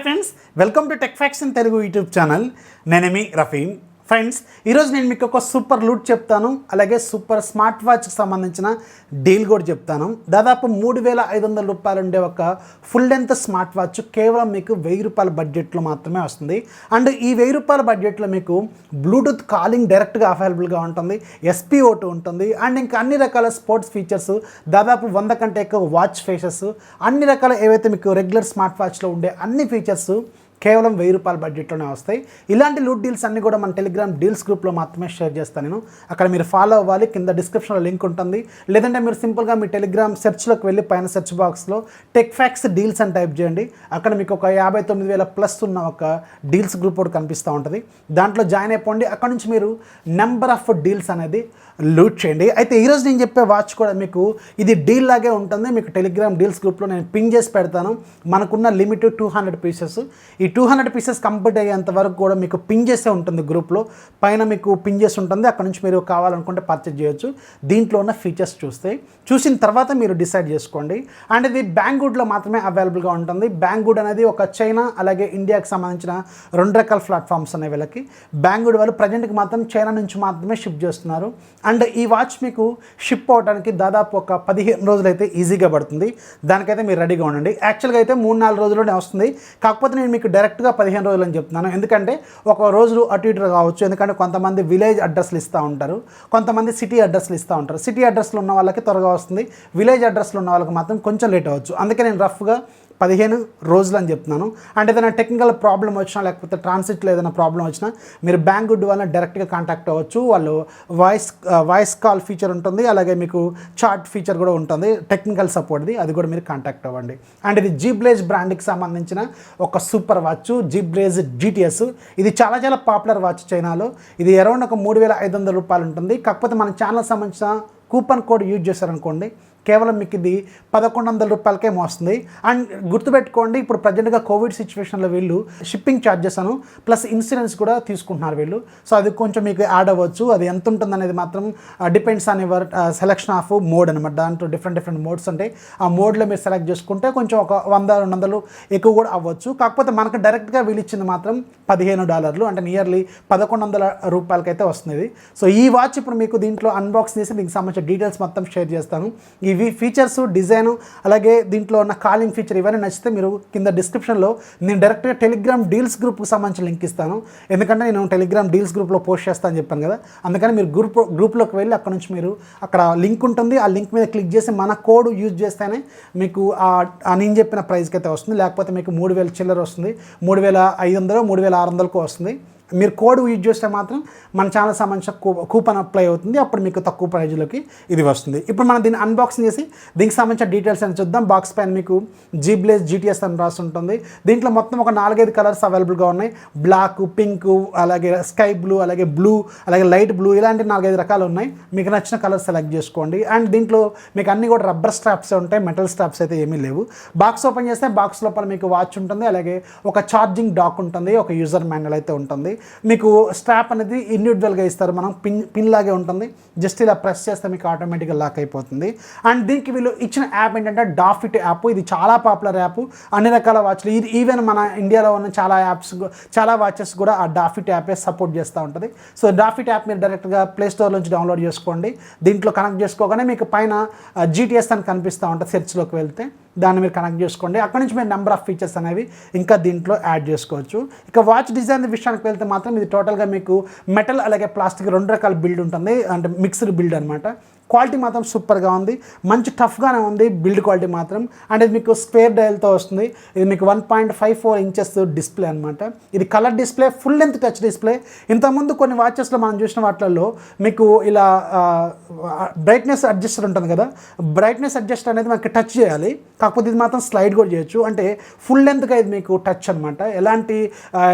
Hi friends, welcome to tech facts in Telugu YouTube channel. నేను మీ Rafeem. Friends, ఈరోజు నేను మీకు ఒక సూపర్ లూట్ చెప్తాను, అలాగే సూపర్ స్మార్ట్ వాచ్కి సంబంధించిన డీల్ కూడా చెప్తాను. దాదాపు 3,500 రూపాయలు ఉండే ఒక ఫుల్ లెంత్ స్మార్ట్ వాచ్ కేవలం మీకు 1000 రూపాయల బడ్జెట్లో మాత్రమే వస్తుంది. అండ్ ఈ 1000 రూపాయల బడ్జెట్లో మీకు బ్లూటూత్ కాలింగ్ డైరెక్ట్గా అవైలబుల్గా ఉంటుంది, SpO2 ఉంటుంది, అండ్ ఇంకా అన్ని రకాల స్పోర్ట్స్ ఫీచర్స్, దాదాపు 100 కంటే ఎక్కువ వాచ్ ఫేసెస్, అన్ని రకాల ఏవైతే మీకు రెగ్యులర్ స్మార్ట్ వాచ్లో ఉండే అన్ని ఫీచర్స్ కేవలం 1000 రూపాయల బడ్జెట్లోనే వస్తాయి. ఇలాంటి లూట్ డీల్స్ అన్నీ కూడా మన టెలిగ్రామ్ డీల్స్ గ్రూప్లో మాత్రమే షేర్ చేస్తాను నేను. అక్కడ మీరు ఫాలో అవ్వాలి, కింద డిస్క్రిప్షన్లో లింక్ ఉంటుంది. లేదంటే మీరు సింపుల్గా మీ టెలిగ్రామ్ సెర్చ్లోకి వెళ్ళి పైన సెర్చ్ బాక్స్లో టెక్ ఫ్యాక్ట్స్ డీల్స్ అని టైప్ చేయండి. అక్కడ మీకు ఒక 59,000+ ఉన్న ఒక డీల్స్ గ్రూప్ కూడా కనిపిస్తూ ఉంటుంది. దాంట్లో జాయిన్ అయిపోండి. అక్కడ నుంచి మీరు నెంబర్ ఆఫ్ డీల్స్ అనేది లూట్ చేయండి. అయితే ఈరోజు నేను చెప్పే వాచ్ కూడా మీకు ఇది డీల్ లాగే ఉంటుంది. మీకు టెలిగ్రామ్ డీల్స్ గ్రూప్లో నేను పిన్ చేసి పెడతాను. మనకున్న లిమిట్ 200 పీసెస్. ఈ 200 పీసెస్ కంప్లీట్ అయ్యేంత వరకు కూడా మీకు పిన్ చేసే ఉంటుంది. గ్రూప్లో పైన మీకు పిన్ చేసి ఉంటుంది. అక్కడ నుంచి మీరు కావాలనుకుంటే పర్చేజ్ చేయొచ్చు. దీంట్లో ఉన్న ఫీచర్స్ చూసిన తర్వాత మీరు డిసైడ్ చేసుకోండి. అండ్ ఇది బ్యాంగ్వుడ్లో మాత్రమే అవైలబుల్గా ఉంటుంది. బ్యాంగ్వుడ్ అనేది ఒక చైనా అలాగే ఇండియాకి సంబంధించిన 2 రకాల ప్లాట్ఫామ్స్ అనేవి వీళ్ళకి. బ్యాంగ్వుడ్ వాళ్ళు ప్రజెంట్కి మాత్రం చైనా నుంచి మాత్రమే షిప్ చేస్తున్నారు. అండ్ ఈ వాచ్ మీకు షిప్ అవడానికి దాదాపు ఒక 15 రోజులు అయితే ఈజీగా పడుతుంది. దానికైతే మీరు రెడీగా ఉండండి. యాక్చువల్గా అయితే 3-4 రోజుల్లోనే వస్తుంది. కాకపోతే నేను మీకు డైరెక్ట్గా 15 రోజులు అని చెప్తున్నాను. ఎందుకంటే ఒక రోజు అటు ఇటు కావచ్చు. ఎందుకంటే కొంతమంది విలేజ్ అడ్రస్లు ఇస్తూ ఉంటారు, కొంతమంది సిటీ అడ్రస్లు ఇస్తూ ఉంటారు. సిటీ అడ్రస్లో ఉన్న వాళ్ళకి త్వరగా వస్తుంది, విలేజ్ అడ్రస్లో ఉన్న వాళ్ళకి మాత్రం కొంచెం లేట్ అవ్వచ్చు. అందుకే నేను రఫ్గా 15 రోజులు అని చెప్తున్నాను. అంటే ఏదైనా టెక్నికల్ ప్రాబ్లం వచ్చినా, లేకపోతే ట్రాన్సిట్లో ఏదైనా ప్రాబ్లం వచ్చినా మీరు బ్యాంగ్వుడ్ వాళ్ళని డైరెక్ట్గా కాంటాక్ట్ అవ్వచ్చు. వాళ్ళు వాయిస్ కాల్ ఫీచర్ ఉంటుంది, అలాగే మీకు చాట్ ఫీచర్ కూడా ఉంటుంది, టెక్నికల్ సపోర్ట్ది. అది కూడా మీరు కాంటాక్ట్ అవ్వండి. అండ్ ఇది జీబ్లేజ్ బ్రాండ్కి సంబంధించిన ఒక సూపర్ వాచ్, జీబ్లేజ్ GTS. ఇది చాలా చాలా పాపులర్ వాచ్ చైనాలో. ఇది అరౌండ్ ఒక 3,500 రూపాయలు ఉంటుంది. కాకపోతే మన ఛానల్ సంబంధించిన కూపన్ కోడ్ యూజ్ చేశారనుకోండి, కేవలం మీకు ఇది 1,100 రూపాయలకే వస్తుంది. అండ్ గుర్తుపెట్టుకోండి, ఇప్పుడు ప్రజెంట్గా కోవిడ్ సిచ్యువేషన్లో వీళ్ళు షిప్పింగ్ ఛార్జెస్ అను ప్లస్ ఇన్సూరెన్స్ కూడా తీసుకుంటున్నారు వీళ్ళు. సో అది కొంచెం మీకు యాడ్ అవ్వచ్చు. అది ఎంత ఉంటుంది అనేది మాత్రం depends on your selection of mode అనమాట. దాంట్లో డిఫరెంట్ మోడ్స్ ఉంటాయి. ఆ మోడ్లో మీరు సెలెక్ట్ చేసుకుంటే కొంచెం ఒక 100-200 ఎక్కువ కూడా అవ్వచ్చు. కాకపోతే మనకు డైరెక్ట్గా వీళ్ళు ఇచ్చింది మాత్రం $15, అంటే నియర్లీ 1,100 రూపాయలకైతే వస్తుంది. సో ఈ వాచ్ ఇప్పుడు మీకు దీంట్లో అన్బాక్స్ చేసి దీనికి సంబంధించిన డీటెయిల్స్ మొత్తం షేర్ చేస్తాను. ఇవి ఫీచర్స్, డిజైను, అలాగే దీంట్లో ఉన్న కాలింగ్ ఫీచర్ ఇవన్నీ నచ్చితే మీరు కింద డిస్క్రిప్షన్లో నేను డైరెక్ట్గా టెలిగ్రామ్ డీల్స్ గ్రూప్కి సంబంధించిన లింక్ ఇస్తాను. ఎందుకంటే నేను టెలిగ్రామ్ డీల్స్ గ్రూప్లో పోస్ట్ చేస్తాను అని చెప్పాను కదా. అందుకని మీరు గ్రూప్లోకి వెళ్ళి అక్కడ నుంచి మీరు అక్కడ లింక్ ఉంటుంది, ఆ లింక్ మీద క్లిక్ చేసి మన కోడ్ యూజ్ చేస్తేనే మీకు నేను చెప్పిన ప్రైస్కి అయితే వస్తుంది. లేకపోతే మీకు 3,000 చిల్లర వస్తుంది, 3,500, 3,600కు వస్తుంది. మీరు కోడ్ యూజ్ చేస్తే మాత్రం మన ఛానల్ సంబంధించిన కూపన్ అప్లై అవుతుంది. అప్పుడు మీకు తక్కువ ప్రైజ్లోకి ఇది వస్తుంది. ఇప్పుడు మనం దీన్ని అన్బాక్సింగ్ చేసి దీనికి సంబంధించిన డీటెయిల్స్ అని చూద్దాం. బాక్స్ పైన మీకు జీబ్లేజ్ GTS అని రాసి ఉంటుంది. దీంట్లో మొత్తం ఒక 4-5 కలర్స్ అవైలబుల్గా ఉన్నాయి. బ్లాక్, పింక్, అలాగే స్కై బ్లూ, అలాగే బ్లూ, అలాగే లైట్ బ్లూ, ఇలాంటి 4-5 రకాలు ఉన్నాయి. మీకు నచ్చిన కలర్ సెలెక్ట్ చేసుకోండి. అండ్ దీంట్లో మీకు అన్నీ కూడా రబ్బర్ స్ట్రాప్స్ ఉంటాయి, మెటల్ స్ట్రాప్స్ అయితే ఏమీ లేవు. బాక్స్ ఓపెన్ చేస్తే బాక్స్ లోపల మీకు వాచ్ ఉంటుంది, అలాగే ఒక ఛార్జింగ్ డాక్ ఉంటుంది, ఒక యూజర్ మాన్యువల్ అయితే ఉంటుంది. మీకు స్ట్రాప్ అనేది ఇండివిజువల్గా ఇస్తారు, మనం పిన్ లాగే ఉంటుంది. జస్ట్ ఇలా ప్రెస్ చేస్తే మీకు ఆటోమేటిక్గా లాక్ అయిపోతుంది. అండ్ దీనికి వీళ్ళు ఇచ్చిన యాప్ ఏంటంటే డాఫిట్ యాప్. ఇది చాలా పాపులర్ యాప్. అన్ని రకాల వాచ్లు, ఇది ఈవెన్ మన ఇండియాలో ఉన్న చాలా వాచెస్ కూడా ఆ డాఫిట్ యాపే సపోర్ట్ చేస్తూ ఉంటుంది. సో డాఫిట్ యాప్ మీరు డైరెక్ట్గా ప్లేస్టోర్ నుంచి డౌన్లోడ్ చేసుకోండి. దీంట్లో కనెక్ట్ చేసుకోగానే మీకు పైన GTS అని కనిపిస్తూ ఉంటుంది. సెర్చ్లోకి వెళ్తే దాన్ని మీరు కనెక్ట్ చేసుకోండి. అక్కడ నుంచి మీరు నెంబర్ ఆఫ్ ఫీచర్స్ అనేవి ఇంకా దీంట్లో యాడ్ చేసుకోవచ్చు. ఇక వాచ్ డిజైన్ విషయానికి వెళ్తే మాత్రం ఇది టోటల్గా మీకు మెటల్ అలాగే ప్లాస్టిక్ 2 రకాల బిల్డ్ ఉంటుంది, అంటే మిక్స్డ్ బిల్డ్ అనమాట. క్వాలిటీ మాత్రం సూపర్గా ఉంది, మంచి టఫ్గానే ఉంది బిల్డ్ క్వాలిటీ మాత్రం. అండ్ ఇది మీకు స్క్వేర్ డయల్తో వస్తుంది. ఇది మీకు 1.54 ఇంచెస్ డిస్ప్లే అనమాట. ఇది colour display, full length touch display. ఇంతకుముందు కొన్ని వాచెస్లో మనం చూసిన వాటిల్లో మీకు ఇలా బ్రైట్నెస్ అడ్జస్టర్ ఉంటుంది కదా, బ్రైట్నెస్ అడ్జస్టర్ అనేది మనకి టచ్ చేయాలి. కాకపోతే ఇది మాత్రం స్లైడ్ కూడా చేయొచ్చు. అంటే ఫుల్ లెంత్గా ఇది మీకు టచ్ అనమాట. ఎలాంటి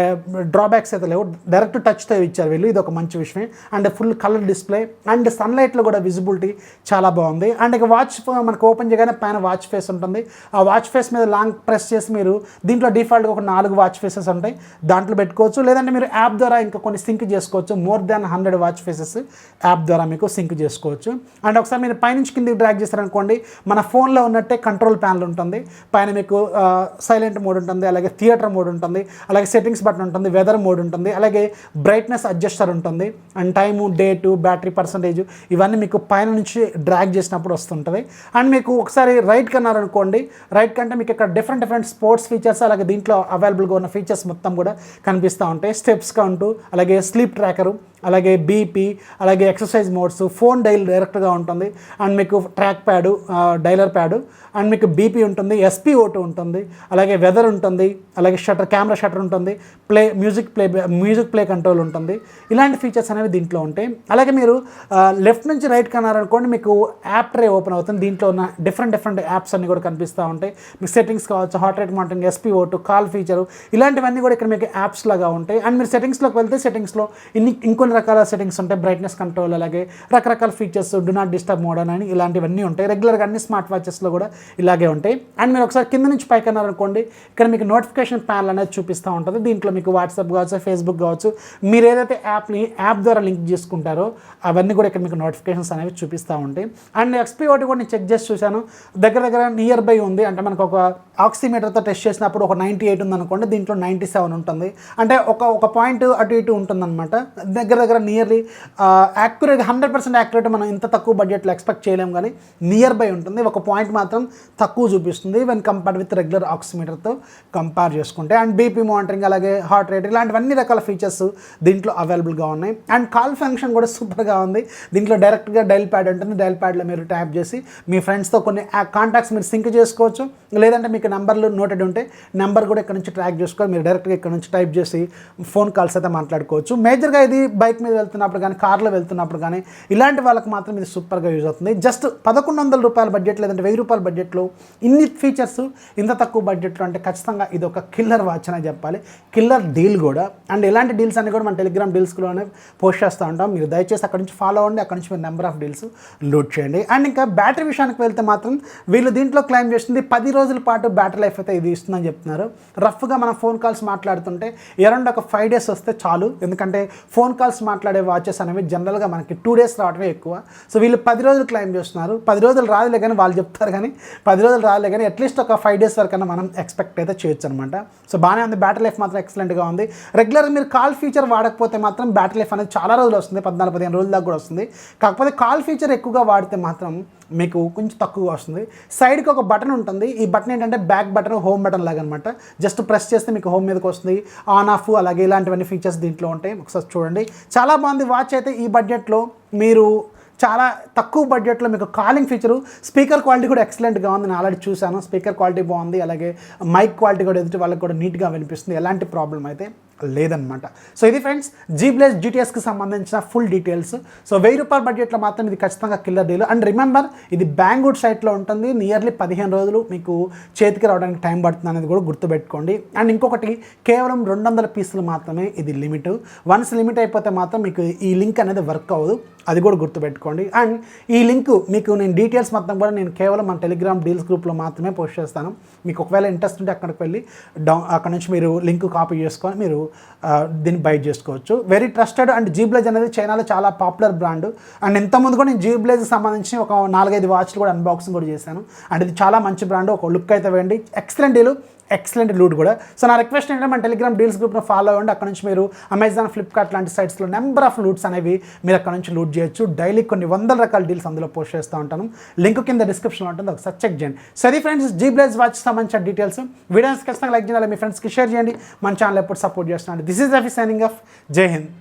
డ్రాబ్యాక్స్ అయితే లేవు, డైరెక్ట్ టచ్తో ఇచ్చారు వీళ్ళు. ఇది ఒక మంచి విషయం. And full colour display and సన్లైట్లో కూడా విజిబిలిటీ క్వాలిటీ చాలా బాగుంది. అండ్ ఇక వాచ్ మనకు ఓపెన్ చేయగానే పైన వాచ్ ఫేస్ ఉంటుంది. ఆ వాచ్ ఫేస్ మీద లాంగ్ ప్రెస్ చేసి మీరు దీంట్లో డిఫాల్ట్గా ఒక 4 వాచ్ ఫేసెస్ ఉంటాయి, దాంట్లో పెట్టుకోవచ్చు. లేదంటే మీరు యాప్ ద్వారా ఇంకా కొన్ని సింక్ చేసుకోవచ్చు. More than 100 watch faces app ద్వారా మీకు సింక్ చేసుకోవచ్చు. అండ్ ఒకసారి మీరు పైనుంచి కిందికి డ్రాగ్ చేస్తారనుకోండి, మన ఫోన్లో ఉన్నట్టే కంట్రోల్ ప్యానల్ ఉంటుంది. పైన మీకు సైలెంట్ మోడ్ ఉంటుంది, అలాగే థియేటర్ మోడ్ ఉంటుంది, అలాగే సెట్టింగ్స్ బటన్ ఉంటుంది, వెదర్ మోడ్ ఉంటుంది, అలాగే బ్రైట్నెస్ అడ్జస్టర్ ఉంటుంది, and time, date, battery percentage ఇవన్నీ మీకు పైన నుంచి డ్రాగ్ చేసినప్పుడు వస్తుంటుంది. అండ్ మీకు ఒకసారి రైట్ కన్నారనుకోండి, రైట్ కంటే మీకు ఇక్కడ డిఫరెంట్ స్పోర్ట్స్ ఫీచర్స్, అలాగే దీంట్లో అవైలబుల్గా ఉన్న ఫీచర్స్ మొత్తం కూడా కనిపిస్తూ ఉంటాయి. స్టెప్స్ కౌంటు, అలాగే స్లీప్ ట్రాకరు, అలాగే బీపీ, అలాగే ఎక్సర్సైజ్ మోడ్స్, ఫోన్ డైల్ డైరెక్ట్గా ఉంటుంది, అండ్ మీకు track pad, dialler pad, and మీకు బీపీ ఉంటుంది, SpO2 ఉంటుంది, అలాగే వెదర్ ఉంటుంది, అలాగే కెమెరా షటర్ ఉంటుంది, మ్యూజిక్ ప్లే కంట్రోల్ ఉంటుంది. ఇలాంటి ఫీచర్స్ అనేవి దీంట్లో ఉంటాయి. అలాగే మీరు లెఫ్ట్ నుంచి రైట్ కన్నారనుకోండి, మీకు యాప్ ట్రే ఓపెన్ అవుతుంది. దీంట్లో ఉన్న డిఫరెంట్ యాప్స్ అన్ని కూడా కనిపిస్తూ ఉంటాయి. మీకు సెట్టింగ్స్ కావచ్చు, heart rate monitoring, SpO2, call feature, ఇలాంటివన్నీ కూడా ఇక్కడ మీకు యాప్స్ లాగా ఉంటాయి. అండ్ మీరు సెట్టింగ్స్లోకి వెళ్తే సెట్టింగ్స్లో ఇంకొన్ని రకాల సెట్టింగ్స్ ఉంటాయి. బ్రైట్నెస్ కంట్రోల్, అలాగే రకరకాల features, do not disturb mode అని ఇలాంటివన్నీ ఉంటాయి. రెగ్యులర్గా అన్ని స్మార్ట్ వాచెస్లో కూడా ఇలాగే ఉంటాయి. అండ్ మీరు ఒకసారి కింద నుంచి పైకి అన్నారనుకోండి, ఇక్కడ మీకు నోటిఫికేషన్ ప్యానల్ అనేది చూపిస్తూ ఉంటుంది. దీంట్లో మీకు వాట్సాప్ కావచ్చు, ఫేస్బుక్ కావచ్చు, మీరు ఏదైతే యాప్ ద్వారా లింక్ చేసుకుంటారో అవన్నీ కూడా ఇక్కడ మీకు నోటిఫికేషన్స్ అనేవి చూపిస్తూ ఉంటాయి. అండ్ SpO2 కూడా నేను చెక్ చేసి చూశాను, దగ్గర నియర్ బై ఉంది. అంటే మనకు ఒక ఆక్సిమీటర్తో టెస్ట్ చేసినప్పుడు ఒక 98 ఉందనుకోండి, దీంట్లో 97 ఉంటుంది. అంటే ఒక పాయింట్ అటు ఇటు ఉంటుందన్నమాట. దగ్గర నియర్లీ యాక్యురేట్ 100% యాక్యురేట్ మనం ఇంత తక్కువ బడ్జెట్లో ఎక్స్పెక్ట్ చేయలేము, కానీ నియర్ బై ఉంటుంది. ఒక పాయింట్ మాత్రం తక్కువ చూపిస్తుంది వెన్ కంపేర్డ్ విత్ రెగ్యులర్ ఆక్సిమీటర్తో కంపేర్ చేసుకుంటే. అండ్ బీపీ మానిటరింగ్, అలాగే హార్ట్ రేట్, ఇలాంటివన్నీ రకాల ఫీచర్స్ దీంట్లో అవైలబుల్గా ఉన్నాయి. అండ్ కాల్ ఫంక్షన్ కూడా సూపర్గా ఉంది. దీంట్లో డైరెక్ట్గా డైల్ ప్యాడ్ ఉంటుంది. డైల్ ప్యాడ్లో మీరు ట్యాప్ చేసి మీ ఫ్రెండ్స్తో కొన్ని కాంటాక్ట్స్ మీరు సింక్ చేసుకోవచ్చు. లేదంటే మీకు నెంబర్లు నోటెడ్ ఉంటే నెంబర్ కూడా ఇక్కడ నుంచి ట్రాక్ చేసుకోవాలి. మీరు డైరెక్ట్గా ఇక్కడ నుంచి టైప్ చేసి ఫోన్ కాల్స్ అయితే మాట్లాడుకోవచ్చు. మేజర్గా ఇది బైక్ మీద వెళ్తున్నప్పుడు కానీ, కార్లో వెళ్తున్నప్పుడు కానీ, ఇలాంటి వాళ్ళకి మాత్రం ఇది సూపర్గా యూజ్ అవుతుంది. జస్ట్ 1100 రూపాయల బడ్జెట్, లేదంటే 1000 రూపాయల బడ్జెట్లో ఇన్ని ఫీచర్స్ ఇంత తక్కువ బడ్జెట్లో అంటే ఖచ్చితంగా ఇది ఒక కిల్లర్ వాచ్ అని చెప్పాలి. కిల్లర్ డీల్ కూడా. అండ్ ఇలాంటి డీల్స్ అన్ని కూడా మన టెలిగ్రామ్ డీల్స్లోనే పోస్ట్ చేస్తూ ఉంటాం. మీరు దయచేసి అక్కడ నుంచి ఫాలో అవ్వండి, అక్కడ నుంచి మీరు నెంబర్ ఆఫ్ డీల్స్ లోడ్ చేయండి. అండ్ ఇంకా బ్యాటరీ విషయానికి వెళ్తే మాత్రం వీళ్ళు దీంట్లో క్లైమ్ చేస్తుంది 10 రోజుల పాటు బ్యాటరీ లైఫ్ అయితే ఇది ఇస్తుందని చెప్తున్నారు. రఫ్గా మనం ఫోన్ కాల్స్ మాట్లాడుతుంటే అరౌండ్ ఒక 5 days వస్తే చాలు. ఎందుకంటే ఫోన్ కాల్స్ మాట్లాడే వాచెస్ అనేవి జనరల్గా మనకి 2 days రావడమే ఎక్కువ. సో వీళ్ళు 10 రోజులు క్లైమ్ చేస్తున్నారు. 10 రోజులు రాదులే కానీ వాళ్ళు చెప్తారు, కానీ 10 రోజులు రాదులే కానీ అట్లీస్ట్ ఒక 5 days వరకైనా మనం ఎక్స్పెక్ట్ అయితే చేయొచ్చు అనమాట. సో బాగానే ఉంది. బ్యాటరీ లైఫ్ మాత్రం ఎక్సలెంట్గా ఉంది. రెగ్యులర్గా మీరు కాల్ ఫీచర్ వాడకపోతే మాత్రం బ్యాటరీ లైఫ్ అనేది చాలా రోజులు వస్తుంది, 14-15 రోజుల దాకా కూడా వస్తుంది. కాకపోతే కాల్ ఫీచర్ ఎక్కువగా వాడితే మాత్రం మీకు కొంచెం తక్కువ వస్తుంది. సైడ్కి ఒక బటన్ ఉంటుంది. ఈ బటన్ ఏంటంటే బ్యాక్ బటన్, హోమ్ బటన్ లాగా అనమాట. జస్ట్ ప్రెస్ చేస్తే మీకు హోమ్ మీదకి వస్తుంది, ఆన్ ఆఫ్, అలాగే ఇలాంటివన్నీ ఫీచర్స్ దీంట్లో ఉంటాయి. ఒకసారి చూడండి, చాలా బాగుంది వాచ్ అయితే. ఈ బడ్జెట్లో మీరు చాలా తక్కువ బడ్జెట్లో మీకు కాలింగ్ ఫీచరు, స్పీకర్ క్వాలిటీ కూడా ఎక్సలెంట్గా ఉంది. నేను ఆల్రెడీ చూశాను, స్పీకర్ క్వాలిటీ బాగుంది. అలాగే మైక్ క్వాలిటీ కూడా ఎదుటి వాళ్ళకి కూడా నీట్గా వినిపిస్తుంది. ఎలాంటి ప్రాబ్లం అయితే లేదనమాట. సో ఇది ఫ్రెండ్స్ జీబ్లేజ్ GTSకి సంబంధించిన ఫుల్ డీటెయిల్స్. సో 1000 రూపాయల బడ్జెట్లో మాత్రం ఇది ఖచ్చితంగా కిల్లర్ డీల్. అండ్ రిమెంబర్, ఇది బెంగళూరు సైట్లో ఉంటుంది. నియర్లీ 15 రోజులు మీకు చేతికి రావడానికి టైం పడుతుంది అనేది కూడా గుర్తుపెట్టుకోండి. అండ్ ఇంకొకటి, కేవలం 200 పీసులు మాత్రమే ఇది లిమిట్. వన్స్ లిమిట్ అయిపోతే మాత్రం మీకు ఈ లింక్ అనేది వర్క్ అవ్వదు, అది కూడా గుర్తుపెట్టుకోండి. అండ్ ఈ లింక్ మీకు నేను డీటెయిల్స్ మొత్తం కూడా నేను కేవలం మన టెలిగ్రామ్ డీల్స్ గ్రూప్లో మాత్రమే పోస్ట్ చేస్తాను. మీకు ఒకవేళ ఇంట్రెస్ట్ ఉంటే అక్కడికి వెళ్ళి అక్కడ నుంచి మీరు లింక్ కాపీ చేసుకొని మీరు దీన్ని బై చేసుకోవచ్చు. Very trusted. అండ్ జీబ్లేజ్ అనేది చైనాలో చాలా పాపులర్ బ్రాండ్. అండ్ ఇంతకుముందు కూడా నేను జీబ్లేజ్కి సంబంధించి ఒక 4-5 వాచ్లు కూడా అన్బాక్సింగ్ కూడా చేశాను. అండ్ ఇది చాలా మంచి బ్రాండ్. ఒక లుక్ అయితే వేయండి, ఎక్సలెంట్ డీలు, ఎక్సలెంట్ లూట్ కూడా. సో నా రిక్వెస్ట్ ఏంటంటే మన టెలిగ్రామ్ డీల్స్ గ్రూప్ను ఫాలో అవ్వండి. అక్కడ నుంచి మీరు అమెజాన్, ఫ్లిప్కార్ట్ లాంటి సైట్స్లో నెంబర్ ఆఫ్ లూట్స్ అనేవి మీరు అక్కడ నుంచి లూట్ చేయొచ్చు. డైలీ కొన్ని 100 రకాల డీల్స్ అందులో పోస్ట్ చేస్తూ ఉంటాను. లింక్ కింద డిస్క్రిప్షన్లో ఉంటుంది, ఒకసారి చెక్ చేయండి. సరే ఫ్రెండ్స్, జీబ్లేజ్ వాచ్ సంబంధించిన డీటెయిల్స్ వీడియోస్ ఖచ్చితంగా లైక్ చేయాలి, మీ ఫ్రెండ్స్కి షేర్ చేయండి. మన ఛానల్ ఎప్పుడు సపోర్ట్ చేస్తున్నాను. This is Rafi signing off. జై హింద్.